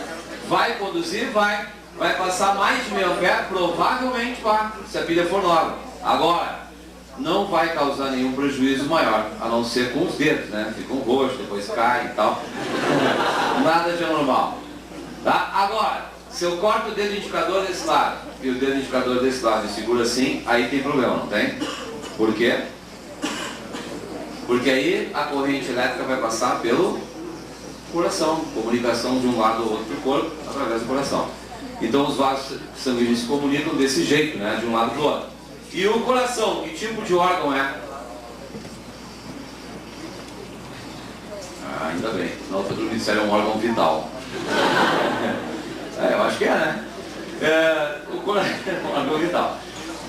vai conduzir? Vai passar mais de meio ampere? Provavelmente vai, se a pilha for nova. Agora, não vai causar nenhum prejuízo maior, a não ser com os dedos, né? Fica um roxo, depois cai e tal. Nada de anormal. Tá? Agora, se eu corto o dedo indicador desse lado e o dedo indicador desse lado e seguro assim, aí tem problema, não tem? Por quê? Porque aí a corrente elétrica vai passar pelo coração, comunicação de um lado ou outro do corpo através do coração. Então os vasos sanguíneos se comunicam desse jeito, né? De um lado do outro. E o coração, que tipo de órgão é? Ah, ainda bem. Na outra dúvida isso era um órgão vital. Eu acho que é, né? O coração é um órgão vital.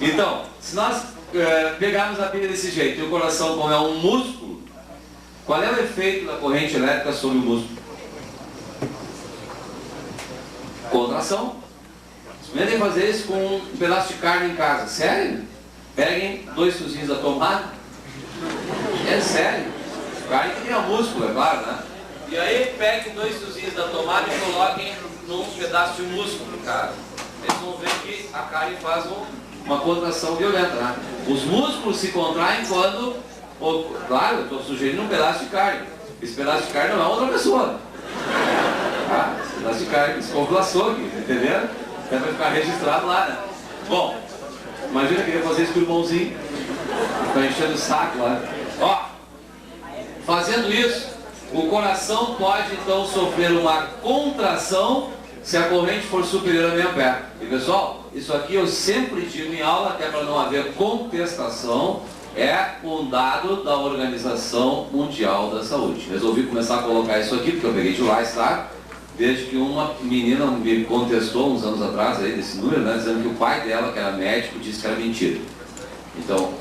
Então, se nós pegarmos a pilha desse jeito e o coração como é um músculo, qual é o efeito da corrente elétrica sobre o músculo? Contração. Experimentem fazer isso com um pedaço de carne em casa. Sério? Peguem 2 fiozinhos da tomada. É sério. Carne que tem músculo, é claro, né? E aí peguem 2 fiozinhos da tomada e coloquem num pedaço de músculo, cara. Vocês vão ver que a carne faz uma contração violenta, né? Os músculos se contraem quando... claro, eu estou sugerindo um pedaço de carne. Esse pedaço de carne não é outra pessoa. Esse pedaço de carne que se compra no açougue, entendeu? Vai ficar registrado lá, né? Bom, imagina que eu queria fazer isso com o irmãozinho. Tá enchendo o saco lá. Ó, fazendo isso, o coração pode então sofrer uma contração se a corrente for superior a 1 ampere. E pessoal, isso aqui eu sempre digo em aula, até para não haver contestação, é um dado da Organização Mundial da Saúde. Resolvi começar a colocar isso aqui, porque eu peguei de lá, está? Desde que uma menina me contestou uns anos atrás aí desse número, né, dizendo que o pai dela, que era médico, disse que era mentira. Então,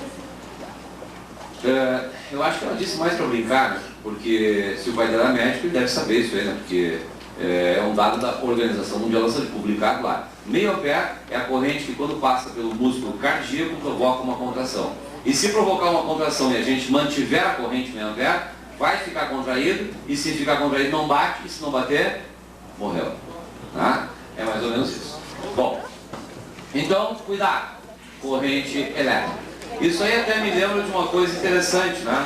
eu acho que ela disse mais para brincar, né? Porque se o pai dela é médico, ele deve saber isso aí, né? Porque é um dado da Organização Mundial da Saúde, publicado lá. Meio ampere é a corrente que, quando passa pelo músculo cardíaco, provoca uma contração. E se provocar uma contração e a gente mantiver a corrente meio ampere, vai ficar contraído, e se ficar contraído não bate, e se não bater, morreu. Tá? É mais ou menos isso. Bom, então, cuidado, corrente elétrica. Isso aí até me lembra de uma coisa interessante, né?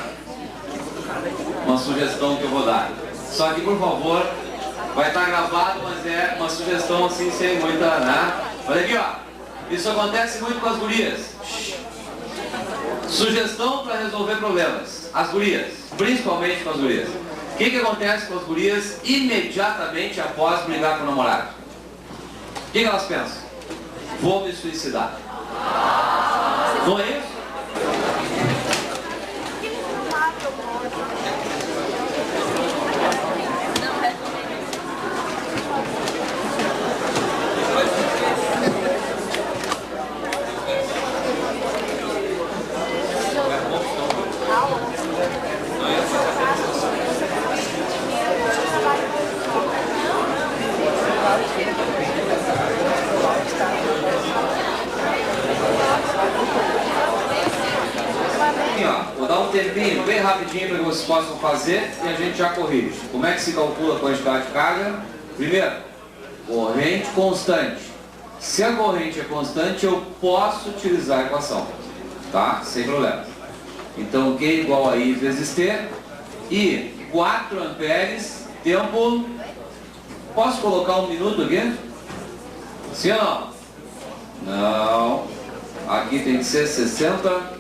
Uma sugestão que eu vou dar. Só que, por favor, vai estar gravado, mas é uma sugestão assim, sem muita, né? Olha aqui, ó. Isso acontece muito com as gurias. Sugestão para resolver problemas. As gurias, principalmente com as gurias. O que acontece com as gurias imediatamente após brigar com o namorado? O que elas pensam? Vou me suicidar. Não é isso? Vou dar um tempinho bem rapidinho para que vocês possam fazer e a gente já corrige. Como é que se calcula a quantidade de carga? Primeiro, corrente constante. Se a corrente é constante, eu posso utilizar a equação, tá? Sem problema. Então, Q igual a I vezes T e 4 amperes, tempo... Posso colocar 1 minuto aqui? Sim ou não? Não. Aqui tem que ser 60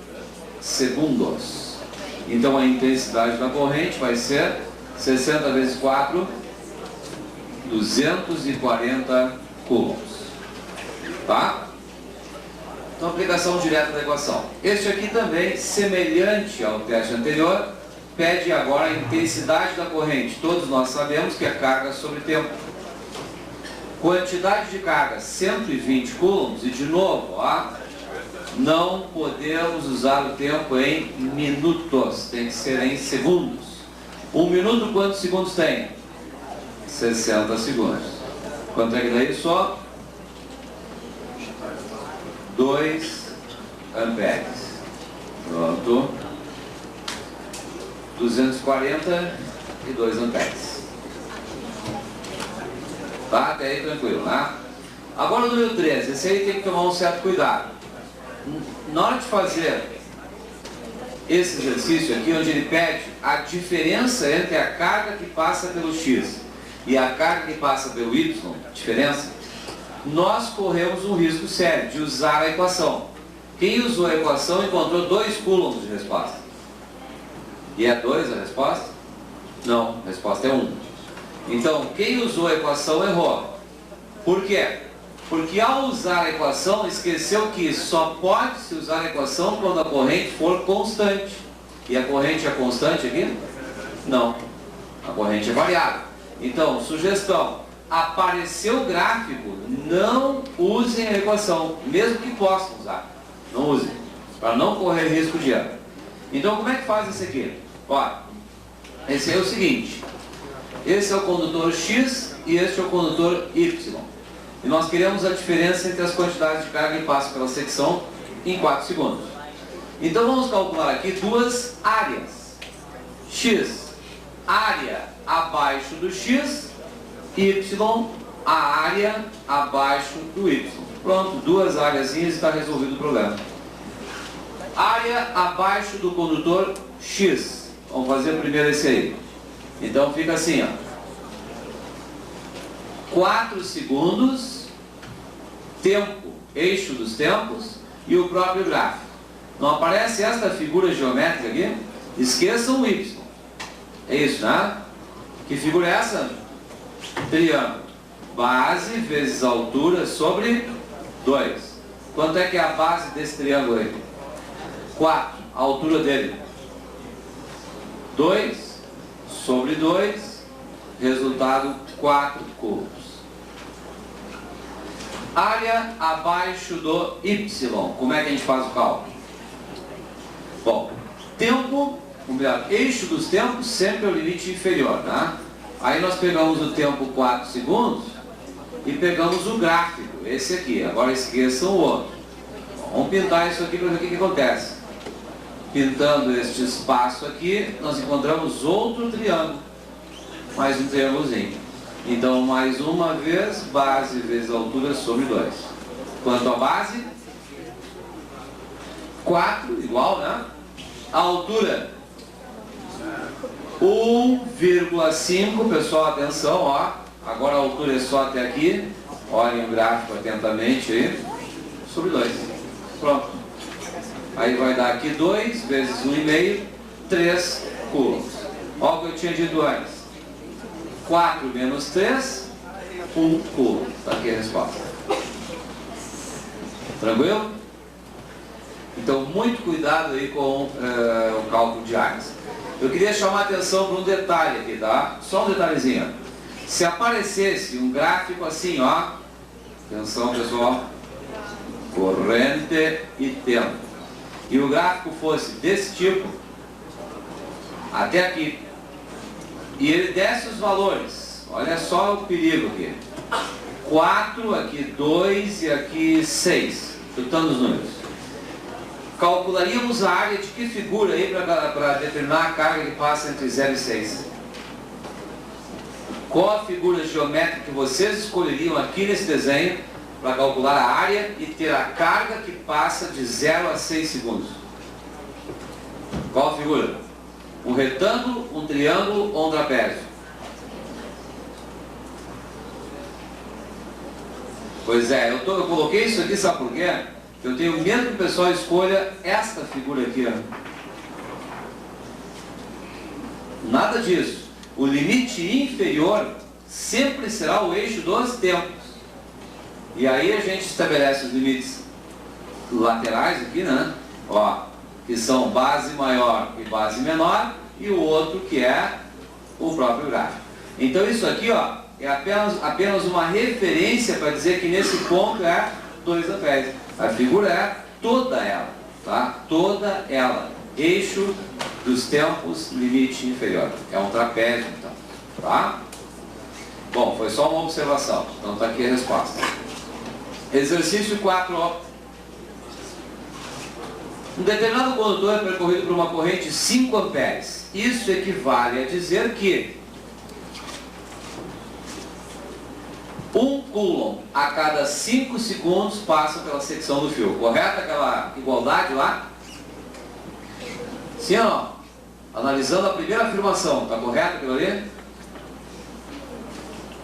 segundos. Então a intensidade da corrente vai ser 60 vezes 4, 240 coulombs. Tá? Então, aplicação direta da equação. Este aqui também, semelhante ao teste anterior, pede agora a intensidade da corrente. Todos nós sabemos que é carga sobre tempo. Quantidade de carga, 120 coulombs. E de novo, ó, não podemos usar o tempo em minutos, tem que ser em segundos. 1 minuto, quantos segundos tem? 60 segundos. Quanto é que dá isso? 2 amperes. Pronto. 242 amperes. Tá? Até aí tranquilo, né? Agora o número 13. Esse aí tem que tomar um certo cuidado. Na hora de fazer esse exercício aqui, onde ele pede a diferença entre a carga que passa pelo X e a carga que passa pelo Y, diferença, nós corremos um risco sério de usar a equação. Quem usou a equação encontrou 2 coulombs de resposta. E é 2 a resposta? Não, a resposta é 1. Então, quem usou a equação errou. Por quê? Porque ao usar a equação, esqueceu que só pode se usar a equação quando a corrente for constante. E a corrente é constante aqui? Não. A corrente é variável. Então, sugestão. Apareceu o gráfico, não usem a equação. Mesmo que possam usar. Não usem. Para não correr risco de erro. Então, como é que faz esse aqui? Ó, esse é o seguinte. Esse é o condutor X e este é o condutor Y. E nós queremos a diferença entre as quantidades de carga que passam pela secção em 4 segundos. Então vamos calcular aqui duas áreas. X, área abaixo do X, Y, a área abaixo do Y. Pronto, duas áreazinhas e está resolvido o problema. Área abaixo do condutor X. Vamos fazer primeiro esse aí. Então fica assim, ó. 4 segundos, tempo, eixo dos tempos e o próprio gráfico. Não aparece esta figura geométrica aqui? Esqueçam o Y. É isso, né? Que figura é essa? Triângulo. base vezes altura sobre 2. Quanto é que é a base desse triângulo aí? 4. A altura dele? 2 sobre 2, resultado 4 cúbicos. Área abaixo do y. Como é que a gente faz o cálculo? Bom, tempo, ou melhor, eixo dos tempos sempre é o limite inferior, tá? Aí nós pegamos o tempo 4 segundos e pegamos o gráfico, esse aqui. Agora esqueçam o outro. Vamos pintar isso aqui para ver o que acontece. Pintando este espaço aqui, nós encontramos outro triângulo. Mais um triângulozinho. Então, mais uma vez, base vezes altura sobre 2. Quanto à base? 4, igual, né? A altura? 1,5. Pessoal, atenção, ó. Agora a altura é só até aqui. Olhem o gráfico atentamente aí. Sobre 2. Pronto. Aí vai dar aqui 2 vezes 1,5, 3 coulombs. Olha o que eu tinha dito antes. 4 menos 3, 1 coulomb. Está aqui a resposta. Tranquilo? Então, muito cuidado aí com o cálculo de áreas. Eu queria chamar a atenção para um detalhe aqui, tá? Só um detalhezinho. Se aparecesse um gráfico assim, ó. Atenção, pessoal. Corrente e tempo. E o gráfico fosse desse tipo, até aqui, e ele desce os valores, olha só o perigo aqui, 4, aqui 2 e aqui 6, chutando os números. Calcularíamos a área de que figura aí para determinar a carga que passa entre 0 e 6? Qual a figura geométrica que vocês escolheriam aqui nesse desenho para calcular a área e ter a carga que passa de 0 a 6 segundos? Qual a figura? Um retângulo, um triângulo ou um trapézio? Pois é, eu coloquei isso aqui, sabe por quê? Eu tenho medo que o pessoal escolha esta figura aqui, ó. Nada disso. O limite inferior sempre será o eixo dos tempos. E aí a gente estabelece os limites laterais aqui, né? Ó, que são base maior e base menor, e o outro que é o próprio gráfico. Então isso aqui, ó, é apenas uma referência para dizer que nesse ponto é 2 trapézios. A figura é toda ela, tá? Toda ela. Eixo dos tempos, limite inferior. É um trapézio, então, tá? Bom, foi só uma observação. Então está aqui a resposta. Exercício 4, ó. Um determinado condutor é percorrido por uma corrente de 5 amperes. Isso equivale a dizer que 1 coulomb a cada 5 segundos passa pela secção do fio. Correto aquela igualdade lá? Sim ou não? Analisando a primeira afirmação, está correto aquilo ali?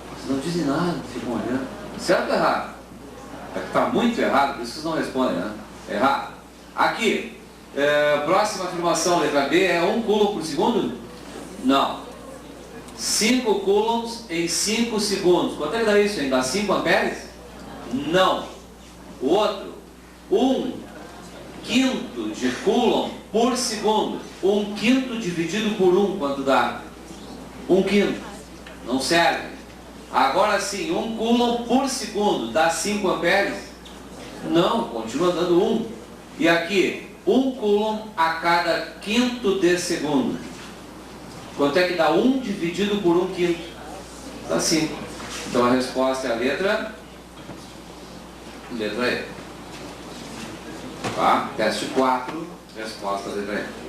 Vocês não dizem nada, ficam olhando. Certo ou errado? É que está muito errado, por isso vocês não respondem, né? Errado. Aqui, próxima afirmação, letra B, é 1 coulomb por segundo? Não. 5 coulombs em 5 segundos. Quanto é que dá isso, hein? Dá 5 amperes? Não. O outro, 1/5 de coulomb por segundo. 1/5 dividido por 1, quanto dá? 1/5. Não serve. Agora sim, 1 coulomb por segundo dá 5 amperes? Não, continua dando 1. E aqui, 1 coulomb a cada quinto de segundo. Quanto é que dá 1 dividido por 1/5? Dá 5. Então a resposta é a letra E. Tá? Teste 4, resposta a letra E.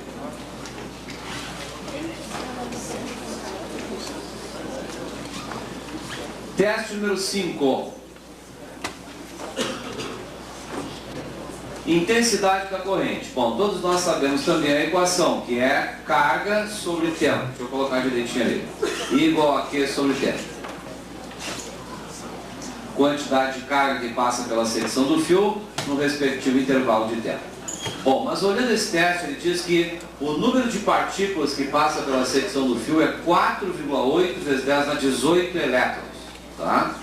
Teste número 5. Intensidade da corrente. Bom, todos nós sabemos também a equação, que é carga sobre tempo. Deixa eu colocar direitinho ali. Igual a Q sobre tempo. Quantidade de carga que passa pela secção do fio no respectivo intervalo de tempo. Bom, mas olhando esse teste, ele diz que o número de partículas que passa pela secção do fio é 4,8 vezes 10 a 18 elétrons. Tá?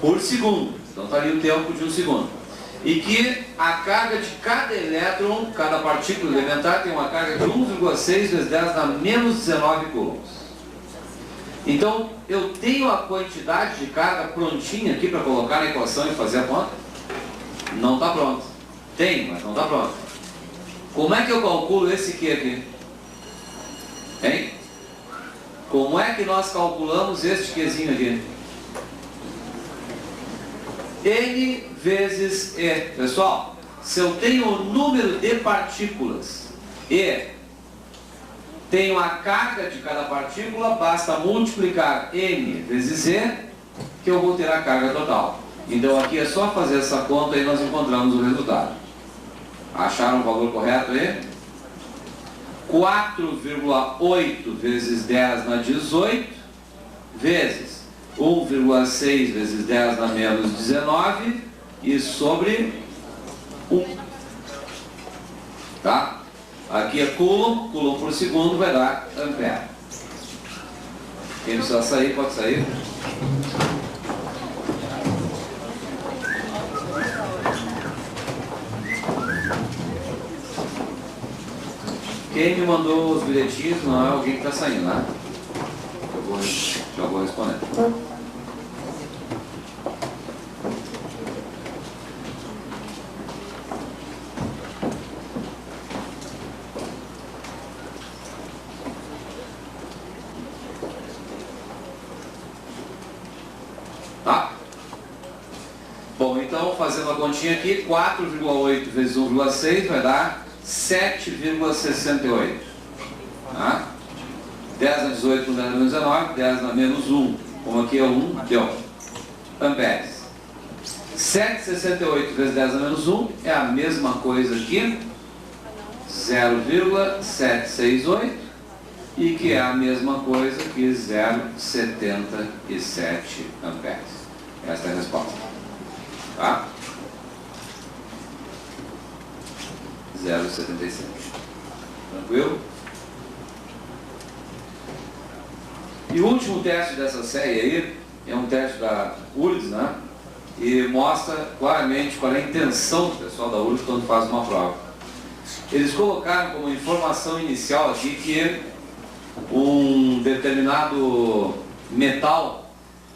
por segundo. Então está ali o tempo de 1 segundo. E que a carga de cada elétron, cada partícula elementar tem uma carga de 1,6 vezes 10 na menos 19 coulombs. Então, eu tenho a quantidade de carga prontinha aqui para colocar na equação e fazer a conta? Não está pronto. Tem, mas não está pronto. Como é que eu calculo esse Q aqui? Hein? Como é que nós calculamos este Qzinho aqui? N vezes E. Pessoal, se eu tenho o número de partículas e tenho a carga de cada partícula, basta multiplicar N vezes E, que eu vou ter a carga total. Então aqui é só fazer essa conta e nós encontramos o resultado. Acharam o valor correto aí? 4,8 vezes 10 na 18, vezes 1,6 vezes 10 na menos 19, e sobre 1. Tá? Aqui é Coulomb, Coulomb por segundo vai dar ampere. Quem precisa sair, pode sair. Quem me mandou os bilhetinhos não é alguém que está saindo, né? Já vou responder. Tá? Bom, então, fazendo a continha aqui, 4,8 vezes 1,6 vai dar 7,68. Tá? 10 na 18 com 10 na menos 19, 10 na menos 1. Como aqui é 1, deu. Amperes. 7,68 vezes 10 na menos 1 é a mesma coisa aqui. 0,768. E que é a mesma coisa que 0,77 amperes. Essa é a resposta. Tá? 0,77. Tranquilo? E o último teste dessa série aí é um teste da URGS, né? E mostra claramente qual é a intenção do pessoal da URGS quando faz uma prova. Eles colocaram como informação inicial aqui que um determinado metal,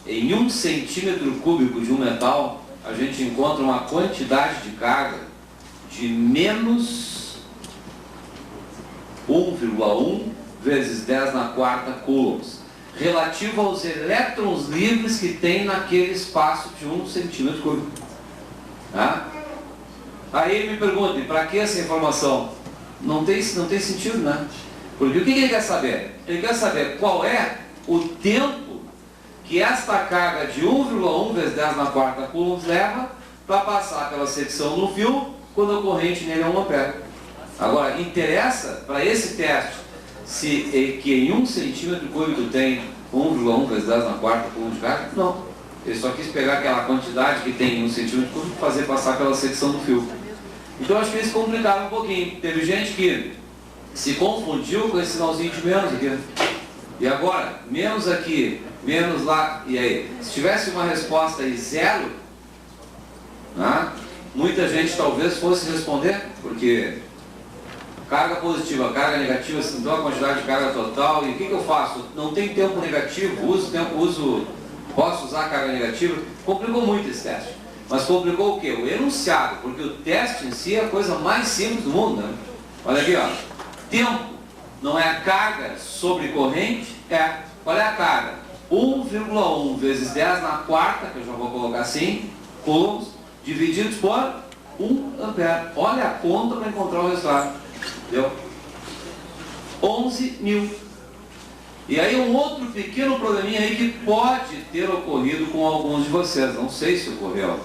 em 1 centímetro cúbico de um metal, a gente encontra uma quantidade de carga de menos 1,1 vezes 10 na quarta coulombs, relativo aos elétrons livres que tem naquele espaço de 1 centímetro cúbico. Tá? Aí me perguntem, para que essa informação? Não tem sentido, né? Porque o que ele quer saber? Ele quer saber qual é o tempo que esta carga de 1,1 vezes 10 na quarta coulombs leva para passar pela secção no fio quando a corrente nele é 1 ampere. Agora, interessa para esse teste que em 1 centímetro cúbico tem 1,1 vezes 10 na quarta coulomb de carga? Não. Ele só quis pegar aquela quantidade que tem em 1 centímetro cúbico e fazer passar pela secção do fio. Então acho que eles complicaram um pouquinho. Teve gente que se confundiu com esse sinalzinho de menos aqui. E agora, menos aqui, menos lá, e aí? Se tivesse uma resposta aí 0, né, muita gente talvez fosse responder, porque carga positiva, carga negativa, se não dá a quantidade de carga total, e o que eu faço? Não tem tempo negativo, posso usar carga negativa? Complicou muito esse teste. Mas complicou o quê? O enunciado, porque o teste em si é a coisa mais simples do mundo, né? Olha aqui, ó. Tempo não é a carga sobre corrente, é. Qual é a carga? 1,1 vezes 10 na quarta, que eu já vou colocar assim, coulombs, divididos por 1 ampere. Olha a conta para encontrar o resultado. Entendeu? 11.000. E aí um outro pequeno probleminha aí que pode ter ocorrido com alguns de vocês. Não sei se ocorreu.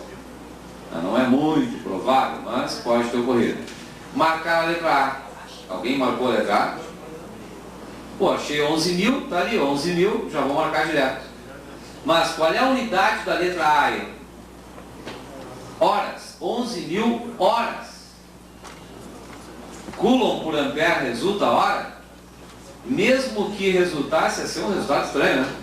Não é muito provável, mas pode ter ocorrido. Marcar a letra A. Alguém marcou a letra A? Pô, achei 11.000, tá ali, 11.000, já vou marcar direto. Mas qual é a unidade da letra A aí? Horas. 11.000 horas. Coulomb por ampere resulta a hora? Mesmo que resultasse, ia ser um resultado estranho, né?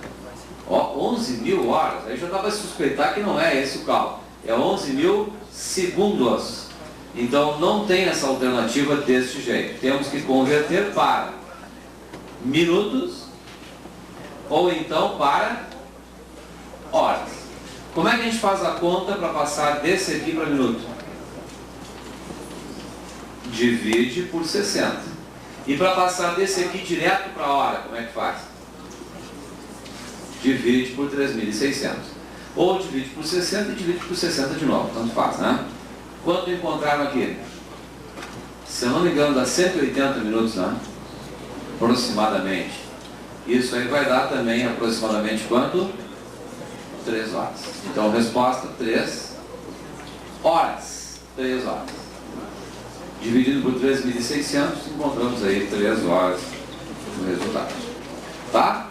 Ó, 11 mil horas, aí já dá para suspeitar que não é esse o cálculo. É 11 mil segundos. Então não tem essa alternativa deste jeito. Temos que converter para minutos ou então para horas. Como é que a gente faz a conta para passar desse aqui para minuto? Divide por 60. E para passar desse aqui direto para a hora, como é que faz? Divide por 3.600. Ou divide por 60 e divide por 60 de novo. Tanto faz, né? Quanto encontraram aqui? Se eu não me engano, dá 180 minutos, né? Aproximadamente. Isso aí vai dar também aproximadamente quanto? 3 horas. Então, resposta, 3 horas. 3 horas. Dividido por 3.600, encontramos aí 3 horas no resultado. Tá?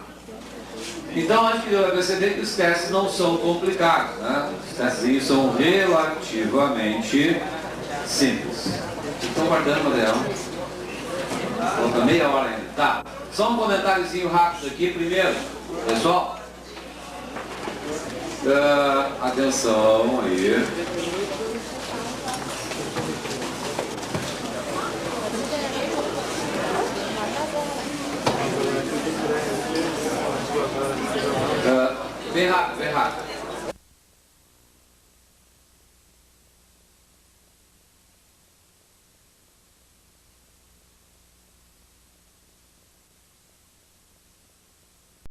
Então, acho que deu para perceber que os testes não são complicados, né? Os testes são relativamente simples. Estou guardando o material. Falta meia hora ainda. Tá. Só um comentáriozinho rápido aqui. Primeiro, pessoal, atenção aí. Bem rápido, bem rápido.